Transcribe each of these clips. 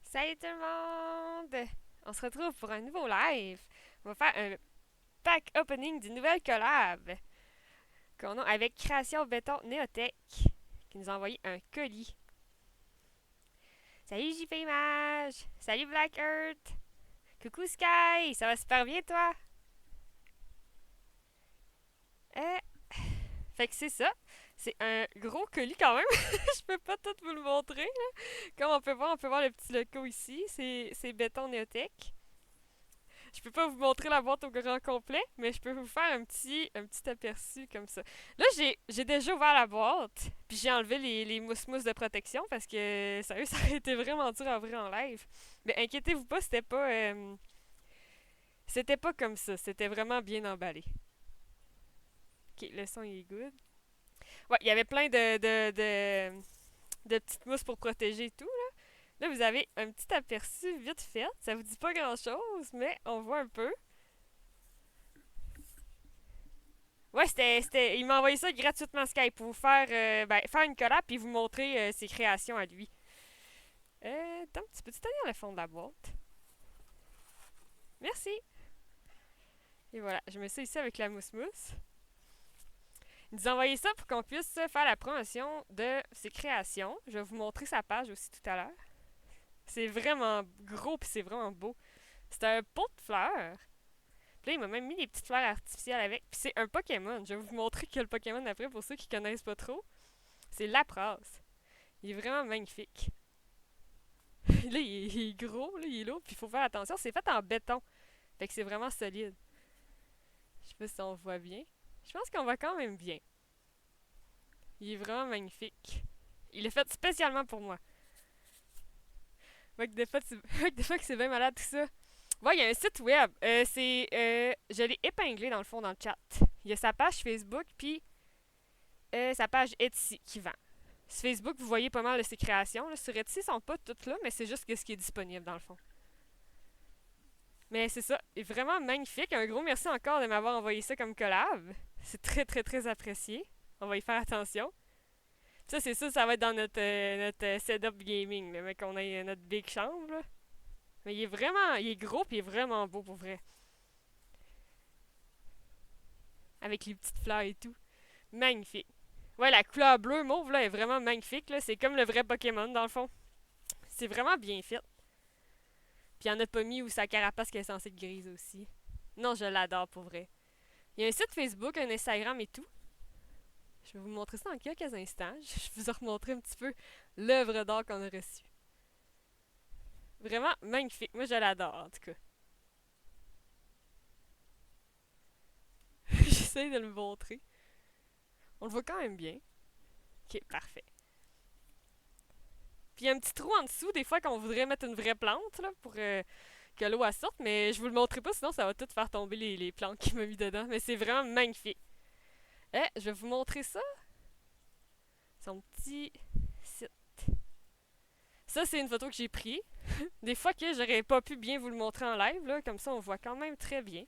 Salut tout le monde! On se retrouve pour un nouveau live. On va faire un pack opening d'une nouvelle collab qu'on a avec Création Béton Néotech qui nous a envoyé un colis. Salut JP Image! Salut Black Earth! Coucou Sky! Ça va super bien toi? Euh, fait que c'est ça. C'est un gros colis quand même. Je peux pas tout vous le montrer, là. Comme on peut voir le petit logo ici. C'est Béton Néotech. Je peux pas vous montrer la boîte au grand complet, mais je peux vous faire un petit aperçu comme ça. Là, j'ai déjà ouvert la boîte, puis j'ai enlevé les mousses-mousses de protection parce que, sérieux, ça aurait été vraiment dur à ouvrir en live. Mais inquiétez-vous pas, c'était pas comme ça. C'était vraiment bien emballé. Ok, le son il est good. Ouais, il y avait plein de petites mousses pour protéger et tout. Là, vous avez un petit aperçu vite fait. Ça vous dit pas grand-chose, mais on voit un peu. Ouais, il m'a envoyé ça gratuitement Skype pour vous faire, faire une collab puis vous montrer ses créations à lui. Donc, tu peux-tu tenir le fond de la boîte? Merci! Et voilà, je mets ça ici avec la mousse-mousse. Il nous a envoyé ça pour qu'on puisse faire la promotion de ses créations. Je vais vous montrer sa page aussi tout à l'heure. C'est vraiment gros puis c'est vraiment beau. C'est un pot de fleurs. Puis là, il m'a même mis des petites fleurs artificielles avec. Puis c'est un Pokémon. Je vais vous montrer que le Pokémon après pour ceux qui connaissent pas trop. C'est Lapras. Il est vraiment magnifique. Là, il est gros, là, il est lourd, puis il faut faire attention. C'est fait en béton. Fait que c'est vraiment solide. Je sais pas si on voit bien. Je pense qu'on voit quand même bien. Il est vraiment magnifique. Il est fait spécialement pour moi. Fait que des fois, des fois que c'est bien malade tout ça. Ouais, il y a un site web. Je l'ai épinglé dans le fond dans le chat. Il y a sa page Facebook, puis sa page Etsy qui vend. Sur Facebook, vous voyez pas mal de ses créations. Là. Sur Etsy, elles sont pas toutes là, mais c'est juste ce qui est disponible dans le fond. Mais c'est ça, il est vraiment magnifique. Un gros merci encore de m'avoir envoyé ça comme collab. C'est très très très apprécié. On va y faire attention. Ça, c'est ça, ça va être dans notre setup gaming, là, mec, on a notre big chambre. Là. Mais il est gros puis il est vraiment beau pour vrai. Avec les petites fleurs et tout. Magnifique. Ouais, la couleur bleu mauve là est vraiment magnifique. Là. C'est comme le vrai Pokémon dans le fond. C'est vraiment bien fait. Puis il en a pas mis où sa carapace qui est censée être grise aussi. Non, je l'adore pour vrai. Il y a un site Facebook, un Instagram et tout. Je vais vous montrer ça dans quelques instants. Je vous ai remontré un petit peu l'œuvre d'art qu'on a reçue. Vraiment magnifique. Moi, je l'adore en tout cas. J'essaie de le montrer. On le voit quand même bien. Ok, parfait. Puis il y a un petit trou en dessous, des fois qu'on voudrait mettre une vraie plante là, pour que l'eau sorte, mais je vous le montrerai pas, sinon ça va tout faire tomber les plantes qu'il m'a mis dedans. Mais c'est vraiment magnifique. Je vais vous montrer ça. Son petit site. Ça, c'est une photo que j'ai prise. Des fois que j'aurais pas pu bien vous le montrer en live, là, comme ça on voit quand même très bien.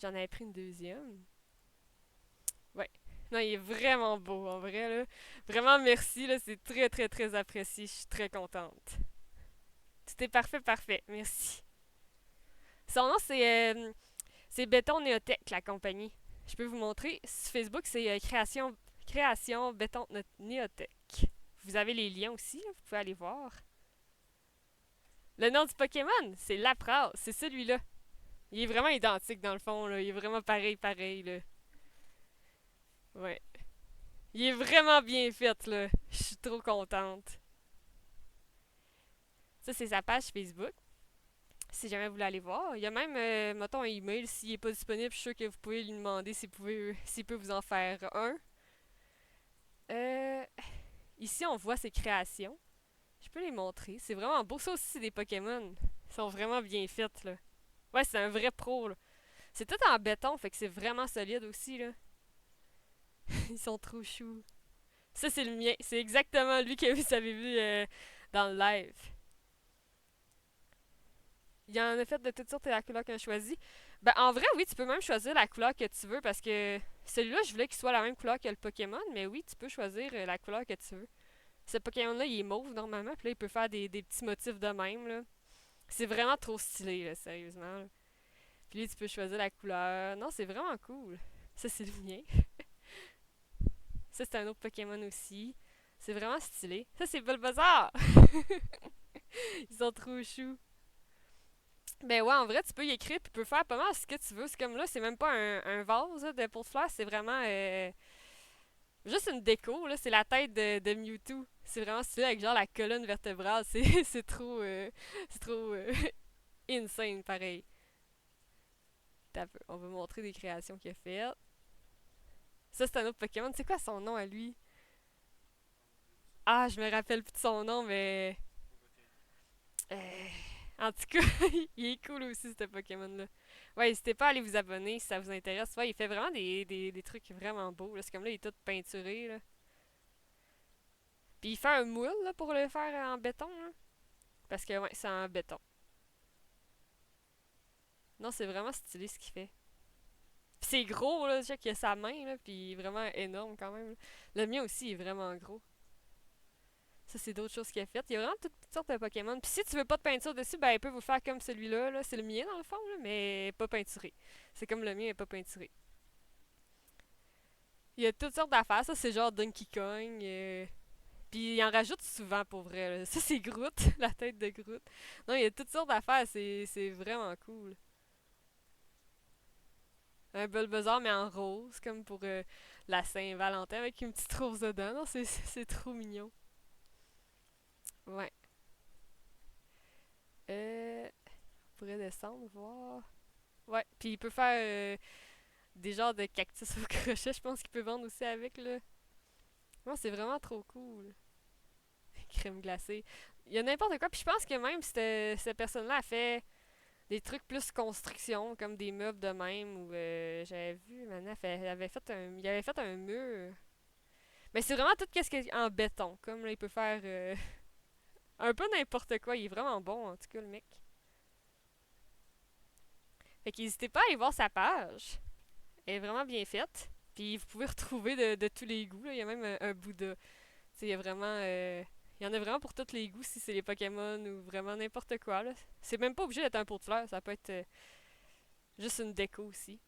J'en avais pris une deuxième. Ouais. Non, il est vraiment beau, en vrai, là. Vraiment, merci, là. C'est très, très, très apprécié. Je suis très contente. Tout est parfait, parfait. Merci. Son nom, c'est Béton Néotech, la compagnie. Je peux vous montrer. Sur Facebook, c'est Création Béton Néotech. Vous avez les liens aussi, là, vous pouvez aller voir. Le nom du Pokémon, c'est Lapras. C'est celui-là. Il est vraiment identique dans le fond, là. Il est vraiment pareil, pareil, là. Ouais. Il est vraiment bien fait, là. Je suis trop contente. Ça, c'est sa page Facebook. Si jamais vous voulez aller voir. Il y a même, mettons, un email. S'il n'est pas disponible, je suis sûre que vous pouvez lui demander s'il peut vous en faire un. Euh, Ici, on voit ses créations. Je peux les montrer. C'est vraiment beau. Ça aussi, c'est des Pokémon. Ils sont vraiment bien faits, là. Ouais, c'est un vrai pro, là. C'est tout en béton, fait que c'est vraiment solide aussi, là. Ils sont trop choux. Ça, c'est le mien. C'est exactement lui que vous avez vu dans le live. Il y en a fait de toutes sortes et la couleur qu'on a choisie. Ben, en vrai, oui, tu peux même choisir la couleur que tu veux parce que celui-là, je voulais qu'il soit la même couleur que le Pokémon, mais oui, tu peux choisir la couleur que tu veux. Ce Pokémon-là, il est mauve normalement, puis là, il peut faire des petits motifs de même, là. C'est vraiment trop stylé, là, sérieusement. Là. Puis là, tu peux choisir la couleur. Non, c'est vraiment cool. Ça, c'est le mien. Ça, c'est un autre Pokémon aussi. C'est vraiment stylé. Ça, c'est Bulbasaur! Ils sont trop choux. Ben ouais, en vrai, tu peux y écrire, puis tu peux faire pas mal ce que tu veux. C'est comme là, c'est même pas un vase là, de pot de fleurs, c'est vraiment juste une déco, là. C'est la tête de Mewtwo. C'est vraiment stylé avec genre la colonne vertébrale. C'est trop insane, pareil. On va montrer des créations qu'il a faites. Ça, c'est un autre Pokémon. C'est quoi son nom à lui? Ah, je me rappelle plus de son nom, mais... Euh, En tout cas, il est cool aussi, ce Pokémon-là. Ouais, n'hésitez pas à aller vous abonner si ça vous intéresse. Ouais, il fait vraiment des trucs vraiment beaux. Là. C'est comme là, il est tout peinturé. Là. Puis il fait un moule là, pour le faire en béton. Là. Parce que, ouais, c'est en béton. Non, c'est vraiment stylé ce qu'il fait. Puis c'est gros, là. Déjà qu'il a sa main, là. Puis il est vraiment énorme quand même. Là. Le mien aussi est vraiment gros. Ça, c'est d'autres choses qu'il a faites. Il y a vraiment toutes sortes de Pokémon. Puis si tu veux pas de peinture dessus, ben il peut vous faire comme celui-là. Là. C'est le mien dans le fond, là, mais pas peinturé. C'est comme le mien est pas peinturé. Il y a toutes sortes d'affaires. Ça, c'est genre Donkey Kong. Puis il en rajoute souvent pour vrai. Là. Ça, c'est Groot, la tête de Groot. Non, il y a toutes sortes d'affaires. C'est vraiment cool. Un Bulbasaur, mais en rose, comme pour la Saint-Valentin, avec une petite rose dedans. Non, c'est trop mignon. Ouais. On pourrait descendre, voir. Ouais, puis il peut faire des genres de cactus au crochet, je pense qu'il peut vendre aussi avec, là. Non, c'est vraiment trop cool. Crème glacée. Il y a n'importe quoi, puis je pense que même cette personne-là a fait des trucs plus construction, comme des meubles de même, ou j'avais vu, maintenant, il avait fait un mur. Mais c'est vraiment tout ce qui est en béton, comme là, il peut faire un peu n'importe quoi, il est vraiment bon, en tout cas, le mec. Fait qu'hésitez pas à aller voir sa page. Elle est vraiment bien faite. Puis vous pouvez retrouver de tous les goûts. Là. Il y a même un Bouddha. Il y a vraiment. Il y en a vraiment pour tous les goûts si c'est les Pokémon ou vraiment n'importe quoi. Là. C'est même pas obligé d'être un pot de fleurs. Ça peut être juste une déco aussi.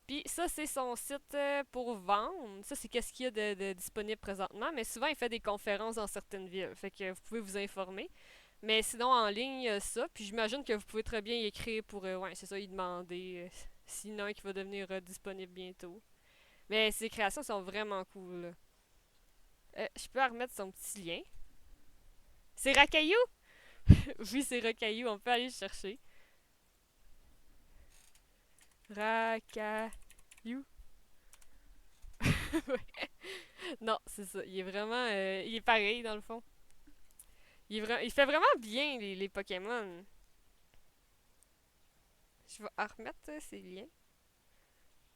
Puis ça, c'est son site pour vendre. Ça, c'est qu'est-ce qu'il y a de disponible présentement. Mais souvent, il fait des conférences dans certaines villes. Fait que vous pouvez vous informer. Mais sinon, en ligne, ça. Puis j'imagine que vous pouvez très bien y écrire pour, ouais, c'est ça, y demander sinon qui va devenir disponible bientôt. Mais ses créations sont vraiment cool. Là. Je peux remettre son petit lien. C'est Racaillou? Oui, c'est Racaillou. On peut aller le chercher. Racaillou. Ouais. Non, c'est ça. Il est vraiment... il est pareil, dans le fond. Il fait vraiment bien, les Pokémon. Je vais en remettre ces liens.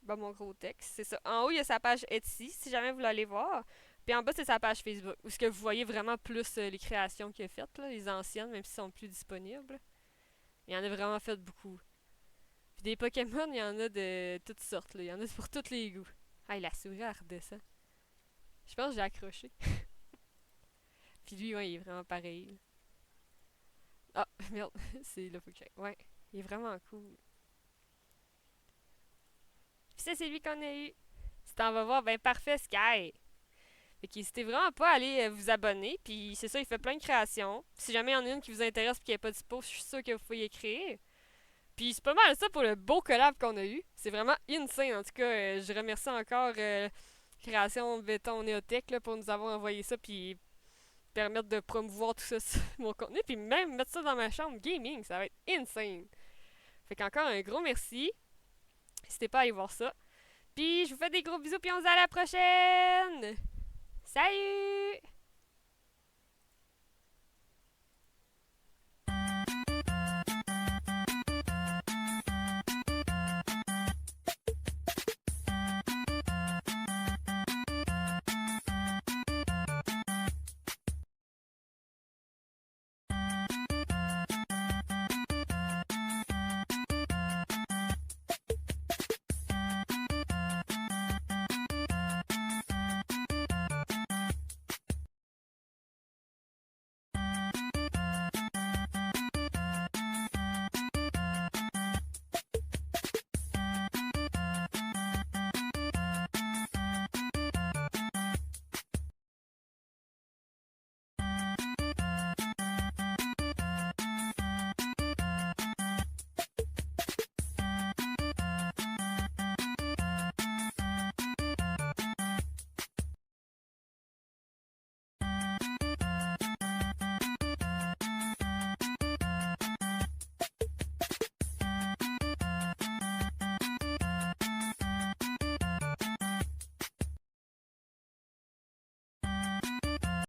Bah, mon gros texte, c'est ça. En haut, il y a sa page Etsy, si jamais vous l'allez voir. Puis en bas, c'est sa page Facebook, où ce que vous voyez vraiment plus les créations qu'il a faites, là, les anciennes, même si sont plus disponibles. Il y en a vraiment fait beaucoup. Puis des Pokémon, il y en a de toutes sortes, là. Il y en a pour tous les goûts. Ah, la souris, elle redescend. Je pense que j'ai accroché. Puis lui, ouais, il est vraiment pareil. Ah, merde, c'est là, faut que j'aille. Ouais, il est vraiment cool. Puis ça, c'est lui qu'on a eu. Si t'en vas voir, ben parfait, Sky. Fait qu'hésitez vraiment pas à aller vous abonner. Puis c'est ça, il fait plein de créations. Puis si jamais il y en a une qui vous intéresse et qui n'est pas dispo, je suis sûre que vous pouvez y écrire. Puis c'est pas mal ça pour le beau collab qu'on a eu. C'est vraiment insane. En tout cas, je remercie encore Création Béton Néotech là, pour nous avoir envoyé ça. Puis permettre de promouvoir tout ça sur mon contenu. Puis même mettre ça dans ma chambre gaming. Ça va être insane. Fait qu'encore un gros merci. N'hésitez pas à aller voir ça. Puis je vous fais des gros bisous. Puis on se dit à la prochaine! Salut!